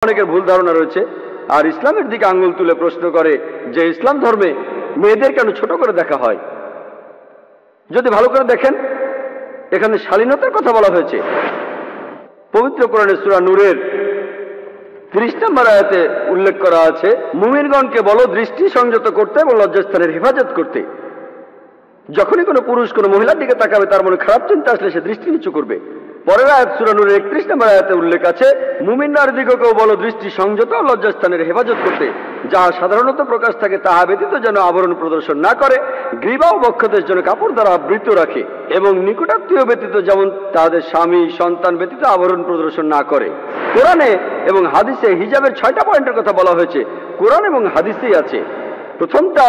অনেকের ভুল ধারণা রয়েছে আর ইসলামের দিকে আঙ্গুল তুলে প্রশ্ন করে যে ইসলাম ধর্মে মেয়েদের কেন ছোট করে দেখা হয়। যদি ভালো করে দেখেন এখানে শালীনতার কথা বলা হয়েছে। পবিত্র কোরআনের সূরা নূরের 30 নম্বর আয়াতে উল্লেখ করা আছে, মুমিনগণকে বলো দৃষ্টি সংযত করতে এবং লজ্জাস্থানের হেফাজত করতে। যখনই কোনো পুরুষ কোনো মহিলার দিকে তাকাবে তার মনে খারাপ চিন্তা আসলে সে দৃষ্টি নিচু করবে। পরের আয়াত সূরা নূরের 31 নম্বর আয়াতে উল্লেখ আছে, মুমিন নারীদিগকেও বলো দৃষ্টি সংযত ও লজ্জাস্থানের হেফাজত করতে, যাহা সাধারণত প্রকাশ থাকে তাহা ব্যতীত যেন আবরণ প্রদর্শন না করে, গ্রীবা ও বক্ষদেশ যেন কাপড় দ্বারা আবৃত রাখে, এবং নিকটাত্মীয় ব্যতীত যেমন তাদের স্বামী সন্তান ব্যতীত আবরণ প্রদর্শন না করে। কোরআনে এবং হাদিসে হিজাবের 6টা পয়েন্টের কথা বলা হয়েছে, কোরআন এবং হাদিসেই আছে। প্রথমটা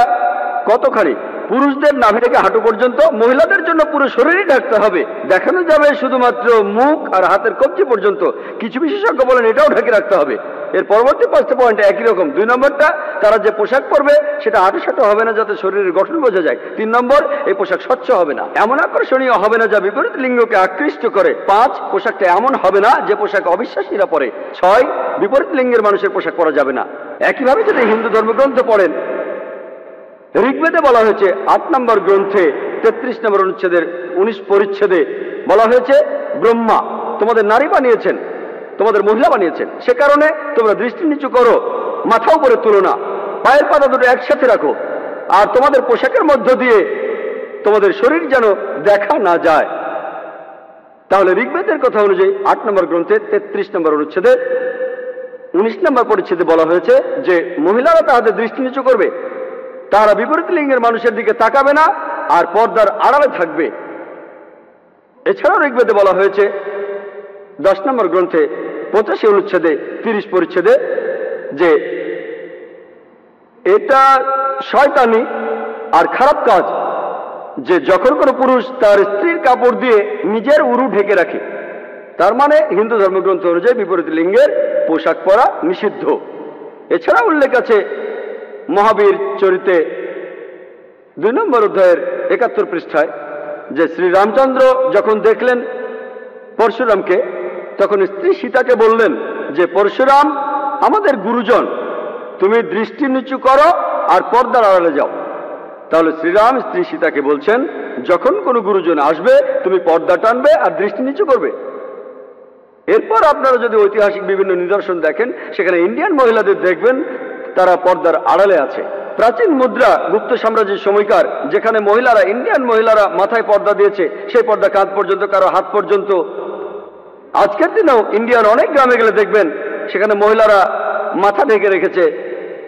কতখানি, পুরুষদের নাভি থেকে হাঁটু পর্যন্ত, মহিলাদের জন্য পুরো শরীরই ঢাকতে হবে, দেখানো যাবে শুধুমাত্র মুখ আর হাতের কবজি পর্যন্ত। কিছু বিশেষজ্ঞ বলেন এটাও ঢেকে রাখতে হবে। এর পরবর্তী 5টা পয়েন্ট একই রকম। 2 নম্বরটা, তারা যে পোশাক পরবে সেটা আঁটোসাঁটো হবে না যাতে শরীরের গঠন বোঝা যায়। 3 নম্বর, এই পোশাক স্বচ্ছ হবে না, এমন আকর্ষণীয় হবে না যা বিপরীত লিঙ্গকে আকৃষ্ট করে। 5, পোশাকটা এমন হবে না যে পোশাক অবিশ্বাসীরা পরে। 6, বিপরীত লিঙ্গের মানুষের পোশাক পরা যাবে না। একইভাবে যদি হিন্দু ধর্মগ্রন্থ পড়েন, ঋগ্বেদে বলা হয়েছে 8 নম্বর গ্রন্থে 33 নম্বর অনুচ্ছেদের 19 পরিচ্ছেদে বলা হয়েছে, ব্রহ্মা তোমাদের নারী বানিয়েছেন, তোমাদের মহিলা বানিয়েছেন, সে কারণে তোমরা দৃষ্টি নিচু করো, মাথা উপরে তুলো না, পায়ের পাতা দুটো একসাথে রাখো, আর তোমাদের পোশাকের মধ্য দিয়ে তোমাদের শরীর যেন দেখা না যায়। তাহলে ঋগ্বেদের কথা অনুযায়ী 8 নম্বর গ্রন্থে 33 নম্বর অনুচ্ছেদে 19 নম্বর পরিচ্ছেদে বলা হয়েছে যে মহিলারা তাদের দৃষ্টি নিচু করবে, তারা বিপরীত লিঙ্গের মানুষের দিকে তাকাবে না আর পর্দার আড়ালে থাকবে। এছাড়াও ঋগ্বেদে বলা হয়েছে 10 নম্বর গ্রন্থে 85 অনুচ্ছেদে 30 পরিচ্ছেদে যে এটা শয়তানি আর খারাপ কাজ যে যখন কোনো পুরুষ তার স্ত্রীর কাপড় দিয়ে নিজের উরু ঢেকে রাখে। তার মানে হিন্দু ধর্মগ্রন্থ অনুযায়ী বিপরীত লিঙ্গের পোশাক পরা নিষিদ্ধ। এছাড়া উল্লেখ আছে মহাবীর চরিতে 2 নম্বর অধ্যায়ের 71 পৃষ্ঠায় যে শ্রী রামচন্দ্র যখন দেখলেন পরশুরামকে, তখন স্ত্রী সীতাকে বললেন যে পরশুরাম আমাদের গুরুজন, তুমি দৃষ্টি নিচু করো আর পর্দার আড়ালে যাও। তাহলে শ্রীরাম স্ত্রী সীতাকে বলছেন, যখন কোনো গুরুজন আসবে তুমি পর্দা টানবে আর দৃষ্টি নিচু করবে। এরপর আপনারা যদি ঐতিহাসিক বিভিন্ন নিদর্শন দেখেন, সেখানে ইন্ডিয়ান মহিলাদের দেখবেন তারা পর্দার আড়ালে আছে। প্রাচীন মুদ্রা গুপ্ত সাম্রাজ্যের সময়কার, যেখানে মহিলারা, ইন্ডিয়ান মহিলারা মাথায় পর্দা দিয়েছে, সেই পর্দা কাঁধ পর্যন্ত, কারো হাত পর্যন্ত। আজকের দিনেও ইন্ডিয়ার অনেক গ্রামে গেলে দেখবেন সেখানে মহিলারা মাথা ঢেকে রেখেছে,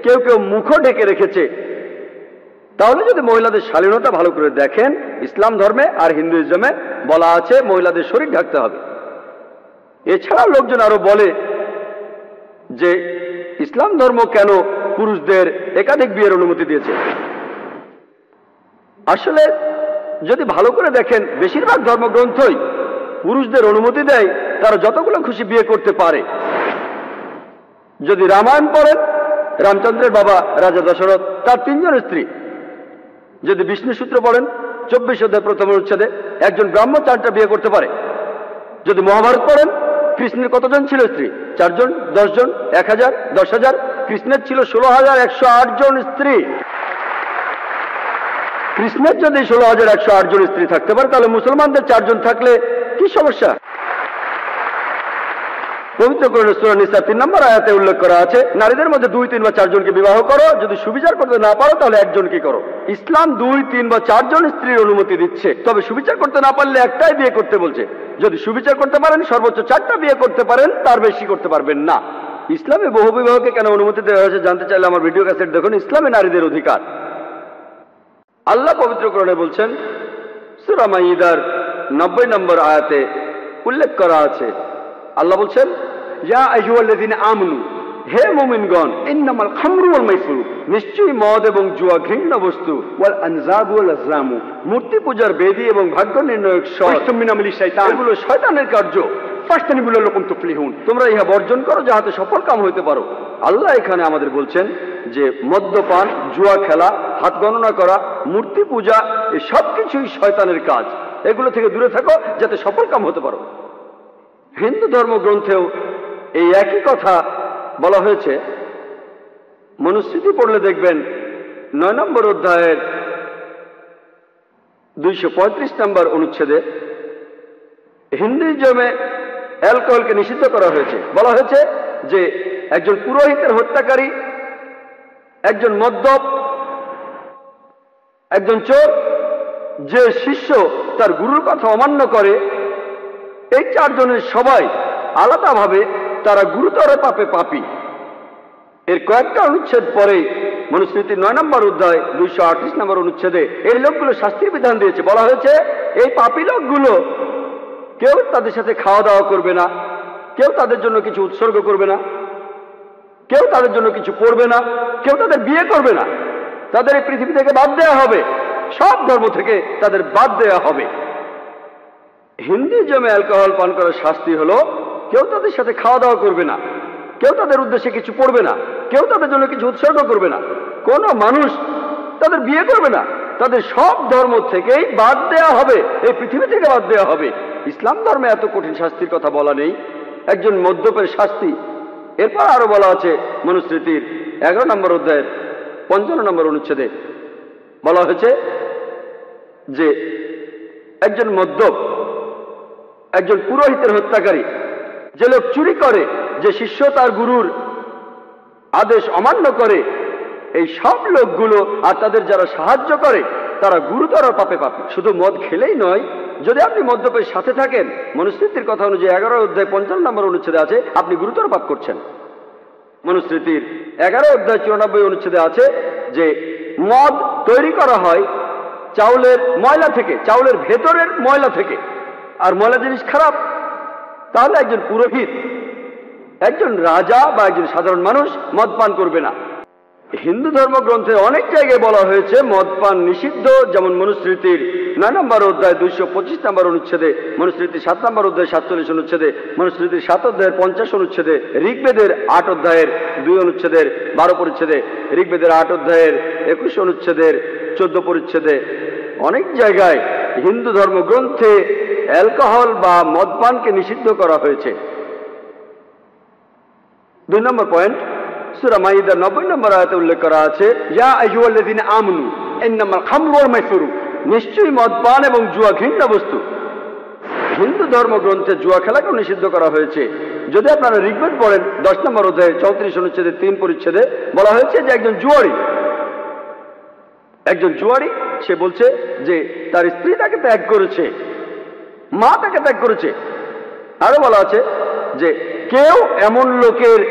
কেউ কেউ মুখও ঢেকে রেখেছে। তাহলে যদি মহিলাদের শালীনতা ভালো করে দেখেন, ইসলাম ধর্মে আর হিন্দুইজমে বলা আছে মহিলাদের শরীর ঢাকতে হবে। এছাড়া লোকজন আরো বলে যে ইসলাম ধর্ম কেন পুরুষদের একাধিক বিয়ের অনুমতি দিয়েছে। আসলে যদি ভালো করে দেখেন, বেশিরভাগ ধর্মগ্রন্থই পুরুষদের অনুমতি দেয় তারা যতগুলো খুশি বিয়ে করতে পারে। যদি রামায়ণ পড়েন, রামচন্দ্রের বাবা রাজা দশরথ, তার 3 জন স্ত্রী। যদি বিষ্ণু সূত্র পড়েন 24 অধ্যায় 1ম অনুচ্ছেদে একজন ব্রাহ্মণ 4টা বিয়ে করতে পারে। যদি মহাভারত পড়েন, কৃষ্ণের কতজন ছিল স্ত্রী? 4 জন, 10 জন, 1000, 10,000। কৃষ্ণের ছিল 16,108 জন স্ত্রী। কৃষ্ণের যদি 16,108 জন স্ত্রী থাকতে পারে, তাহলে মুসলমানদের 4 জন থাকলে কি সমস্যা? পবিত্র কোরআনের সূরা নিসা 3 নম্বর আয়াতে উল্লেখ করা আছে, নারীদের মধ্যে 2, 3 বা 4 জনকে বিবাহ করো, যদি সুবিচার করতে না পারো তাহলে 1 জনকে করো। ইসলাম 2, 3 বা 4 জন স্ত্রীর অনুমতি দিচ্ছে, তবে সুবিচার করতে না পারলে একটাই বিয়ে করতে বলছে। যদি সুবিচার করতে পারেন সর্বোচ্চ 4টা বিয়ে করতে পারেন, তার বেশি করতে পারবেন না। ইসলামে বহু বিবাহকে কেন অনুমতি দেওয়া হয়েছে জানতে চাইলে আমার ভিডিও ক্যাসেট দেখুন, ইসলামে নারীদের অধিকার। আল্লাহ পবিত্র কোরআনে বলছেন, সূরা মাইদার 90 নম্বর আয়াতে উল্লেখ করা আছে, আল্লাহ বলছেন, ইয়া আইয়ুহাল্লাযীনা আমানু, হে মুমিনগণ, ইন্নামাল খামরু ওয়াল মাইসির, নিশ্চয়ই মদ এবং জুয়া ঘৃণ্য বস্তু, ওয়াল আনজাব ওয়াল আজলামু, মূর্তি পূজার বেদী এবং ভাগ্য নির্ণয়ক শয়তান, মিন আমালি শাইতান, এগুলো শয়তানের কার্য, ফাজতানিবু লাকুম তুফলিহুন, তোমরা ইহা বর্জন করো যাহাতে সফল কাম হইতে পারো। আল্লাহ এখানে আমাদের বলছেন যে মদ্যপান, জুয়া খেলা, হাত গণনা করা, মূর্তি পূজা, এই সব কিছুই শয়তানের কাজ, এগুলো থেকে দূরে থাকো যাতে সফল কাম হতে পারো। হিন্দু ধর্মগ্রন্থেও এই একই কথা বলা হয়েছে, মনুস্মৃতি পড়লে দেখবেন 9 নম্বর অধ্যায়ের 235 নম্বর অনুচ্ছেদে হিন্দুইজমে অ্যালকোহলকে নিষিদ্ধ করা হয়েছে। বলা হয়েছে যে একজন পুরোহিতের হত্যাকারী, একজন মদ্যপ, একজন চোর, যে শিষ্য তার গুরুর কথা অমান্য করে, এই চারজনের সবাই আলাদাভাবে তারা গুরুতর পাপে পাপী। এর কয়েকটা অনুচ্ছেদ পরেই মনুস্মৃতির 9 নম্বর অধ্যায় 238 নম্বর অনুচ্ছেদে এই লোকগুলো শাস্তির বিধান দিয়েছে। বলা হয়েছে এই পাপী লোকগুলো কেউ তাদের সাথে খাওয়া দাওয়া করবে না, কেউ তাদের জন্য কিছু উৎসর্গ করবে না, কেউ তাদের জন্য কিছু করবে না, কেউ তাদের বিয়ে করবে না, তাদের এই পৃথিবী থেকে বাদ দেওয়া হবে, সব ধর্ম থেকে তাদের বাদ দেওয়া হবে। হিন্দুইজমে অ্যালকোহল পান করার শাস্তি হলো কেউ তাদের সাথে খাওয়া দাওয়া করবে না, কেউ তাদের উদ্দেশ্যে কিছু পড়বে না, কেউ তাদের জন্য কিছু উৎসর্গ করবে না, কোনো মানুষ তাদের বিয়ে করবে না, তাদের সব ধর্ম থেকেই বাদ দেওয়া হবে, এই পৃথিবী থেকে বাদ দেওয়া হবে। ইসলাম ধর্মে এত কঠিন শাস্তির কথা বলা নেই। একজন মদ্যপের শাস্তি এরপর আরো বলা আছে মনুস্মৃতির 11 নম্বর অধ্যায়ের 55 নম্বর অনুচ্ছেদে বলা হয়েছে যে একজন মদ্যপ, একজন পুরোহিতের হত্যাকারী, যে লোক চুরি করে, যে শিষ্য তার গুরুর আদেশ অমান্য করে, এই সব লোকগুলো আর তাদের যারা সাহায্য করে তারা গুরুতর পাপে পাপী। শুধু মদ খেলেই নয়, যদি আপনি মদ্যপের সাথে থাকেন, মনুস্মৃতির কথা অনুযায়ী 11 অধ্যায় 55 নম্বর অনুচ্ছেদে আছে আপনি গুরুতর পাপ করছেন। মনুস্মৃতির 11 অধ্যায় 94 অনুচ্ছেদে আছে যে মদ তৈরি করা হয় চাউলের ময়লা থেকে, চাউলের ভেতরের ময়লা থেকে, আর ময়লা জিনিস খারাপ। তাহলে একজন পুরোহিত, একজন রাজা বা একজন সাধারণ মানুষ মদ পান করবে না। হিন্দু ধর্মগ্রন্থে অনেক জায়গায় বলা হয়েছে মদ পান নিষিদ্ধ, যেমন মনুস্মৃতির 9 নম্বর অধ্যায় 225 নম্বর অনুচ্ছেদে, মনুস্মৃতির 7 নম্বর অধ্যায় 47 অনুচ্ছেদে, মনুস্মৃতির 7 অধ্যায়ের 50 অনুচ্ছেদে, ঋগ্বেদের 8 অধ্যায়ের 2 অনুচ্ছেদের 12 পরিচ্ছেদে, ঋগ্বেদের 8 অধ্যায়ের 21 অনুচ্ছেদের 14 পরিচ্ছেদে, অনেক জায়গায় হিন্দু ধর্মগ্রন্থে অ্যালকোহল বা মদপানকে নিষিদ্ধ করা হয়েছে। 2 নম্বর পয়েন্ট, সূরা মাইদার 90 নম্বর আয়াতে উল্লেখ করা আছে, ইয়া আইয়ুহাল্লাযীনা আমানু ইন্নামাল খামরু ওয়াল মাইসিরু, নিশ্চয়ই মদপান এবং জুয়া ঘৃণ্য বস্তু। হিন্দু ধর্মগ্রন্থে জুয়া খেলাকেও নিষিদ্ধ করা হয়েছে। যদি আপনারা ঋগ্বেদ পড়েন 10 নম্বর অধ্যায়ে 34 অনুচ্ছেদে 3 পরিচ্ছেদে বলা হয়েছে যে একজন জুয়ারি সে বলছে যে তার স্ত্রী তাকে ত্যাগ করেছে, মা তাকে ত্যাগ করেছে। আরো বলা আছে যে কেউ এমন লোকের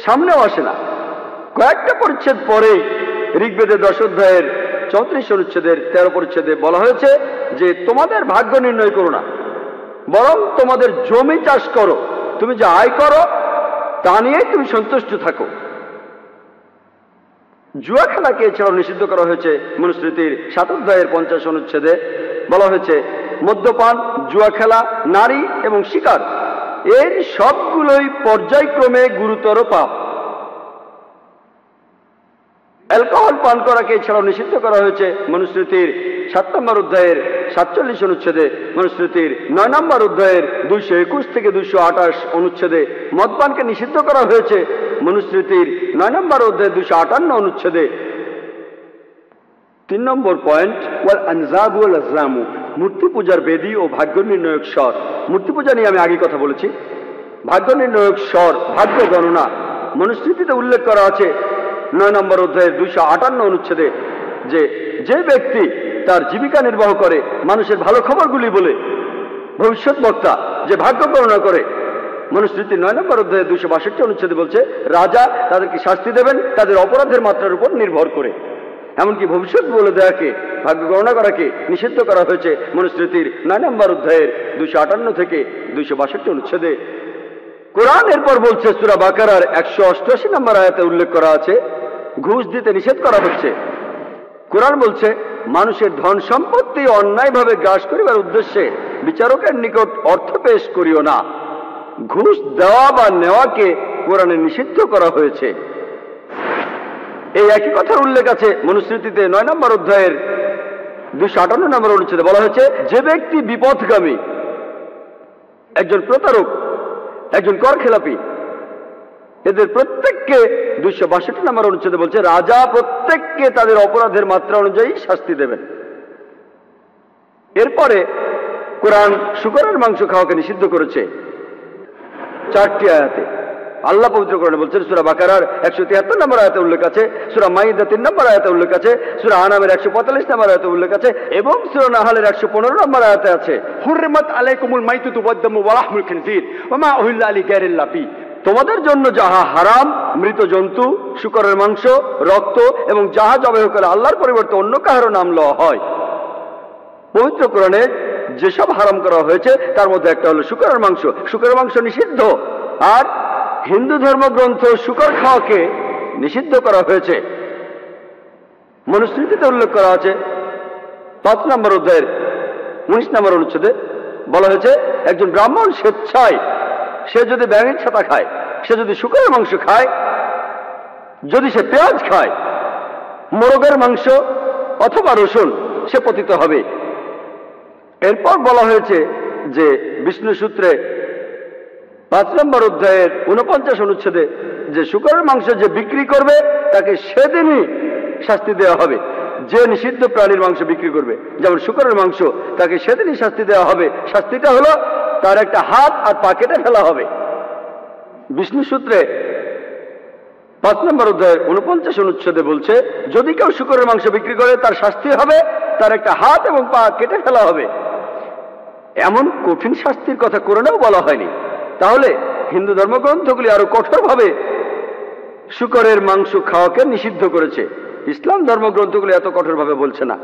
সামনেও আসে না। কয়েকটা পরিচ্ছেদ পরেই ঋগ্বেদের 10 অধ্যায়ের 34 অনুচ্ছেদের 13 পরিচ্ছেদে বলা হয়েছে যে তোমাদের ভাগ্য নির্ণয় করো না, বরং তোমাদের জমি চাষ করো, তুমি যা আয় করো তা নিয়ে তুমি সন্তুষ্ট থাকো। জুয়া খেলাকে এছাড়াও নিষিদ্ধ করা হয়েছে। মনুস্মৃতির 7 অধ্যায়ের 50 অনুচ্ছেদে বলা হয়েছে মদ্যপান, জুয়া খেলা, নারী এবং শিকার এর সবগুলোই পর্যায়ক্রমে গুরুতর পাপ। অ্যালকোহল পান করাকে এছাড়াও নিষিদ্ধ করা হয়েছে মনুস্মৃতির 7 নম্বর অধ্যায়ের 47 অনুচ্ছেদে, মনুস্মৃতির 9 নম্বর অধ্যায়ের 221 থেকে 228 অনুচ্ছেদে মদপানকে নিষিদ্ধ করা হয়েছে মনুস্মৃতির 9 নম্বর অধ্যায়ের 258 অনুচ্ছেদে। 3 নম্বর পয়েন্ট, ওয়াল আনজাবু ওয়াল আজলামু, মূর্তি পূজার বেদী ও ভাগ্য নির্ণয়ক স্বর। মূর্তি পূজা নিয়ে আমি আগে কথা বলেছি। ভাগ্য নির্ণয়ক স্বর, ভাগ্য গণনা, মনুস্মৃতিতে উল্লেখ করা আছে 9 নম্বর অধ্যায়ের 258 অনুচ্ছেদে যে যে ব্যক্তি তার জীবিকা নির্বাহ করে মানুষের ভালো খবরগুলি বলে, ভবিষ্যৎ বক্তা যে ভাগ্য গণনা করে, মনুস্মৃতির 9 নম্বর অধ্যায়ের 262 অনুচ্ছেদে বলছে রাজা তাদেরকে শাস্তি দেবেন তাদের অপরাধের মাত্রার উপর নির্ভর করে। এমনকি ভবিষ্যৎ বলে দেওয়াকে, ভাগ্য গণনা করাকে নিষিদ্ধ করা হয়েছে মনুস্মৃতির 9 নম্বর অধ্যায়ের 258 থেকে 262 অনুচ্ছেদে। কোরআন এরপর বলছে সূরা বাকারার 188 নম্বর আয়াতে উল্লেখ করা আছে ঘুষ দিতে নিষেধ করা হচ্ছে। কোরআন বলছে মানুষের ধন সম্পত্তি অন্যায়ভাবে গ্রাস করিবার উদ্দেশ্যে বিচারকের নিকট অর্থ পেশ করিও না। ঘুষ দেওয়া বা নেওয়াকে কোরআনে নিষিদ্ধ করা হয়েছে। এই একই কথার উল্লেখ আছে মনুস্মৃতিতে 9 নম্বর অধ্যায়ের 258 নম্বর অনুচ্ছেদে বলা হয়েছে যে ব্যক্তি বিপথগামী, একজন প্রতারক, একজন কর খেলাপি, এদের প্রত্যেককে 262 নম্বর অনুচ্ছেদে বলছে রাজা প্রত্যেককে তাদের অপরাধের মাত্রা অনুযায়ী শাস্তি দেবেন। এরপরে কোরআন শূকরের মাংস খাওয়াকে নিষিদ্ধ করেছে 4টি আয়াতে। আল্লাহ পবিত্র কোরআনে বলছেন, সূরা বাকারার 173 নম্বর আয়াতে উল্লেখ আছে, সূরা মাইদা 3 নম্বর আয়াতে উল্লেখ আছে, সূরা আনামের 145 নম্বর আয়াতে উল্লেখ আছে এবং সূরা নাহলের 115 নম্বর আয়াতে আছে, হুররিমাত আলাইকুমুল মাইতাতু ওয়াদ-দামু ওয়া লাহমুল খিনজির ওয়া মা উহিল্লা লিগাইরিল্লাহ বি। তোমাদের জন্য যাহা হারাম, মৃত জন্তু, শূকরের মাংস, রক্ত এবং যাহা জবাই করে আল্লাহর পরিবর্তে অন্য কাহারও নাম লওয়া হয়। পবিত্র কোরআনে যেসব হারাম করা হয়েছে তার মধ্যে একটা হলো শূকরের মাংস। শূকরের মাংস নিষিদ্ধ। আর হিন্দু ধর্মগ্রন্থ শূকর খাওয়াকে নিষিদ্ধ করা হয়েছে। মনুস্মৃতিতে উল্লেখ করা আছে 5 নম্বর অধ্যায়ের 19 নম্বর অনুচ্ছেদে বলা হয়েছে, একজন ব্রাহ্মণ স্বেচ্ছায় সে যদি ব্যাঙের ছাতা খায়, সে যদি শূকরের মাংস খায়, যদি সে পেঁয়াজ খায়, মোরগের মাংস অথবা রসুন, সে পতিত হবে। এরপর বলা হয়েছে যে বিষ্ণু সূত্রে 5 নম্বর অধ্যায়ের 49 অনুচ্ছেদে যে শূকরের মাংস যে বিক্রি করবে তাকে সেদিনই শাস্তি দেওয়া হবে। যে নিষিদ্ধ প্রাণীর মাংস বিক্রি করবে, যেমন শূকরের মাংস, তাকে সেদিনই শাস্তি দেওয়া হবে। শাস্তিটা হলো তার একটা হাত আর পা কেটে ফেলা হবে। বিষ্ণু সূত্রে 5 নম্বর অধ্যায়ের 49 অনুচ্ছেদে বলছে, যদি কেউ শূকরের মাংস বিক্রি করে তার শাস্তি হবে তার একটা হাত এবং পা কেটে ফেলা হবে। এমন কঠিন শাস্তির কথা কোরআনেও বলা হয়নি। তাহলে হিন্দু ধর্মগ্রন্থগুলি আরো কঠোরভাবে শূকরের মাংস খাওয়াকে নিষিদ্ধ করেছে। ইসলাম ধর্মগ্রন্থগুলি এত কঠোরভাবে বলছে না।